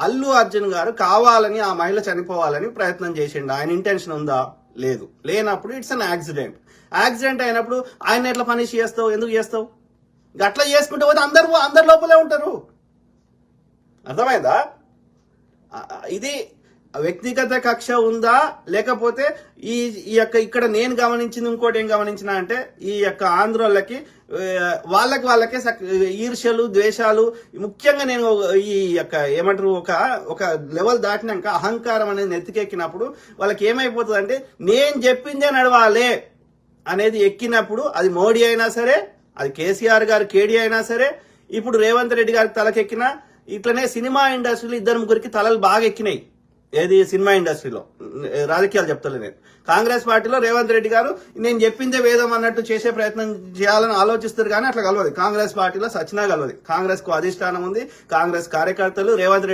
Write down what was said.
అల్లు అర్జున్ గారు కావాలని ఆ మహిళ చనిపోవాలని ప్రయత్నం చేసిండు. ఆయన ఇంటెన్షన్ ఉందా? లేదు. లేనప్పుడు ఇట్స్ అన్ యాక్సిడెంట్. యాక్సిడెంట్ అయినప్పుడు ఆయన ఎట్లా పనిష్ చేస్తావు? ఎందుకు చేస్తావు? అట్లా చేసుకుంటే పోతే అందరు లోపలే ఉంటారు. అర్థమైందా? ఇది వ్యక్తిగత కక్ష ఉందా, లేకపోతే ఈ యొక్క ఇక్కడ నేను గమనించింది ఇంకోటి ఏం గమనించిన అంటే ఈ యొక్క ఆంధ్రోళ్ళకి వాళ్ళకే ఈర్ష్యలు, ద్వేషాలు, ముఖ్యంగా నేను ఈ యొక్క ఏమంటారు ఒక లెవెల్ దాటినాక అహంకారం అనేది నెత్తికెక్కినప్పుడు వాళ్ళకి ఏమైపోతుంది అంటే నేను చెప్పిందే నడవాలే అనేది ఎక్కినప్పుడు, అది మోడీ అయినా సరే, అది కేసీఆర్ గారు కేడీ అయినా సరే, ఇప్పుడు రేవంత్ రెడ్డి గారికి తలకెక్కినా, ఇట్లనే సినిమా ఇండస్ట్రీలో 2-3 తలలు బాగా ఎక్కినాయి. ఏది సినిమా ఇండస్ట్రీలో, రాజకీయాలు చెప్తలే నేను. కాంగ్రెస్ పార్టీలో రేవంత్ రెడ్డి గారు నేను చెప్పిందే వేదం అన్నట్టు చేసే ప్రయత్నం చేయాలని ఆలోచిస్తారు, కానీ అట్లా కలవదు. కాంగ్రెస్ పార్టీలో సచ్చినా కలవదు. కాంగ్రెస్ కు అధిష్టానం ఉంది, కాంగ్రెస్ కార్యకర్తలు రేవంత్ రెడ్డి